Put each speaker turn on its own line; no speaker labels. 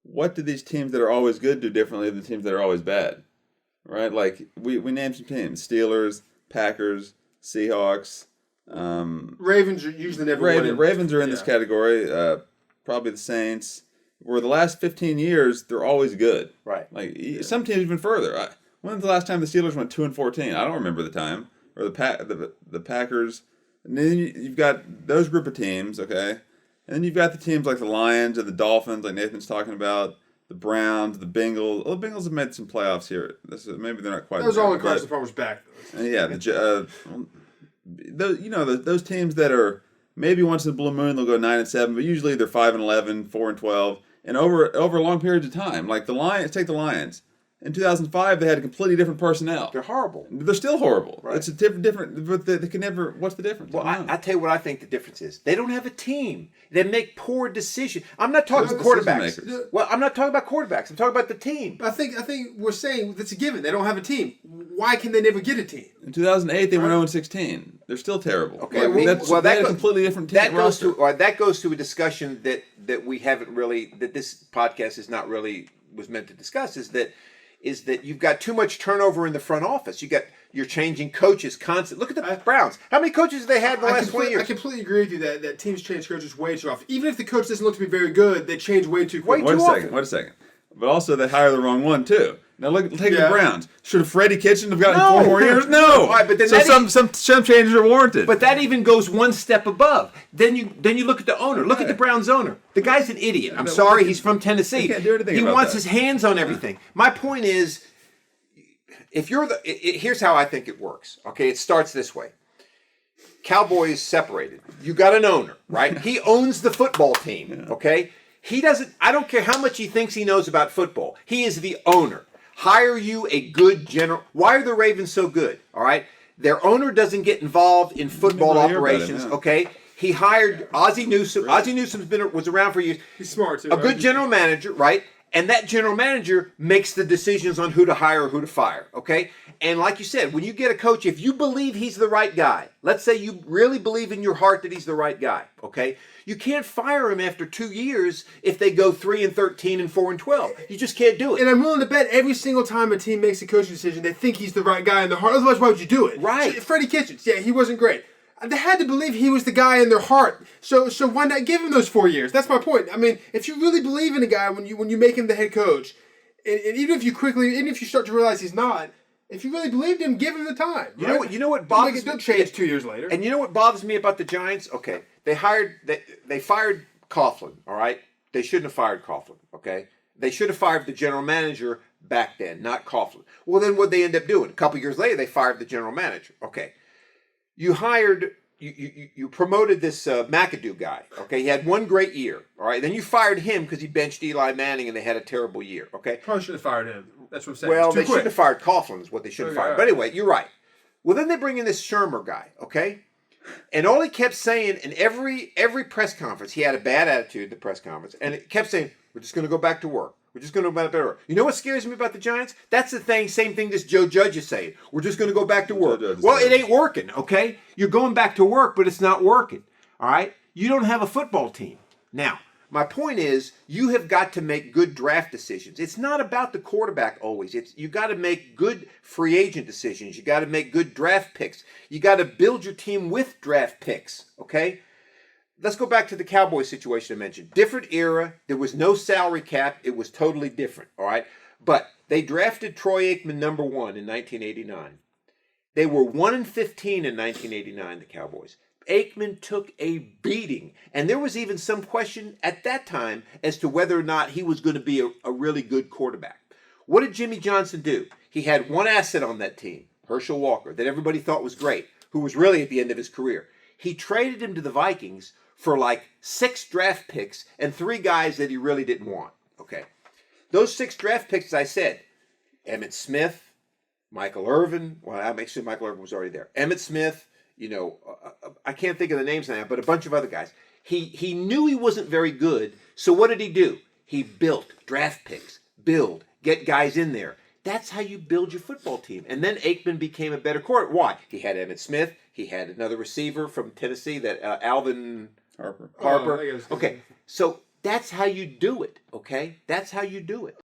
what do these teams that are always good do differently than the teams that are always bad? Right? Like, we named some teams. Steelers, Packers, Seahawks.
Ravens are usually never winning.
Ravens are in this category. Probably the Saints. Where the last 15 years, they're always good.
Right.
Like, some teams even further. When's the last time the Steelers went 2-14? I don't remember the time. Or the Packers. And then you've got those group of teams, okay? And then you've got the teams like the Lions and the Dolphins, like Nathan's talking about, the Browns, the Bengals. Well, the Bengals have made some playoffs here. Maybe they're not quite.
That was all when Carson Palmer's back.
Yeah, those teams that are maybe once in a blue moon they'll go 9-7, but usually they're 5-11, 4-12, and over long periods of time. Like the Lions, take the Lions. In 2005, they had a completely different personnel.
They're horrible.
They're still horrible.
Right.
It's a different, but they can never. What's the difference?
Well, I tell you what I think the difference is. They don't have a team. They make poor decisions. I'm not talking about quarterbacks. Well, I'm not talking about quarterbacks. I'm talking about the team.
I think we're saying that's a given. They don't have a team. Why can they never get a team?
In 2008, they went 0-16. They're still terrible.
Okay,
they had a completely different team.
That goes to a discussion that we haven't really. That this podcast is not really was meant to discuss. Is that you've got too much turnover in the front office. You're changing coaches constantly. Look at the Browns. How many coaches have they had in the last 20 years?
I completely agree with you that teams change coaches way too often. Even if the coach doesn't look to be very good, they change way too quickly.
Wait a second. But also they hire the wrong one too. Now take the Browns. Should Freddie Kitchen have gotten 4 more years? No.
Right, but then
some changes are warranted.
But that even goes one step above. Then you look at the owner. Look at the Browns owner. The guy's an idiot. I'm sorry, he's from Tennessee.
He can't do anything
He
about
wants
that.
his hands on everything. My point is, if you're here's how I think it works. Okay, it starts this way. Cowboys separated. You got an owner, right? He owns the football team. Okay, he doesn't. I don't care how much he thinks he knows about football. He is the owner. Hire you a good general. Why are the Ravens so good? All right, their owner doesn't get involved in football operations. Okay, he hired Ozzie Newsome. Ozzie Newsome was around for years.
He's smart too.
A good general manager, right? And that general manager makes the decisions on who to hire or who to fire, okay? And like you said, when you get a coach, if you believe he's the right guy, let's say you really believe in your heart that he's the right guy, okay? You can't fire him after 2 years if they go 3-13 and 4-12. You just can't do it.
And I'm willing to bet every single time a team makes a coaching decision, they think he's the right guy in their heart. Otherwise, why would you do it?
Right.
So, Freddie Kitchens, he wasn't great. They had to believe he was the guy in their heart. So why not give him those 4 years? That's my point. I mean, if you really believe in a guy when you make him the head coach, and even if you start to realize he's not, if you really believed him, give him the time.
You know what bothers me?
Don't change 2 years later.
And you know what bothers me about the Giants? Okay, they fired Coughlin. All right, they shouldn't have fired Coughlin. Okay, they should have fired the general manager back then, not Coughlin. Well, then what they end up doing? A couple years later, they fired the general manager. Okay. You promoted this McAdoo guy, okay? He had one great year, all right? Then you fired him because he benched Eli Manning and they had a terrible year, okay?
Probably should have fired him. That's what I'm saying.
Well, they should have fired Coughlin is what they should have fired. But anyway, you're right. Well, then they bring in this Shermer guy, okay? And all he kept saying in every press conference, he had a bad attitude at the press conference, and it kept saying, we're just going to go back to work. We're just going to go back to work. You know what scares me about the Giants? That's the same thing this Joe Judge is saying. We're just going to go back to work. Well, it ain't working, okay? You're going back to work, but it's not working, all right? You don't have a football team. Now, my point is, you have got to make good draft decisions. It's not about the quarterback always. You got to make good free agent decisions. You got to make good draft picks. You got to build your team with draft picks, okay? Let's go back to the Cowboys situation I mentioned. Different era. There was no salary cap. It was totally different, all right? But they drafted Troy Aikman #1 in 1989. They were 1-15 in 1989, the Cowboys. Aikman took a beating. And there was even some question at that time as to whether or not he was going to be a really good quarterback. What did Jimmy Johnson do? He had one asset on that team, Herschel Walker, that everybody thought was great, who was really at the end of his career. He traded him to the Vikings for like 6 draft picks and 3 guys that he really didn't want. Okay. Those 6 draft picks, as I said, Emmitt Smith, Michael Irvin. Well, I make sure Michael Irvin was already there. Emmitt Smith, I can't think of the names now, but a bunch of other guys. He knew he wasn't very good, so what did he do? He built draft picks, get guys in there. That's how you build your football team. And then Aikman became a better quarterback. Why? He had Emmitt Smith. He had another receiver from Tennessee, that Alvin Harper. Okay, so That's how you do it, okay? That's how you do it.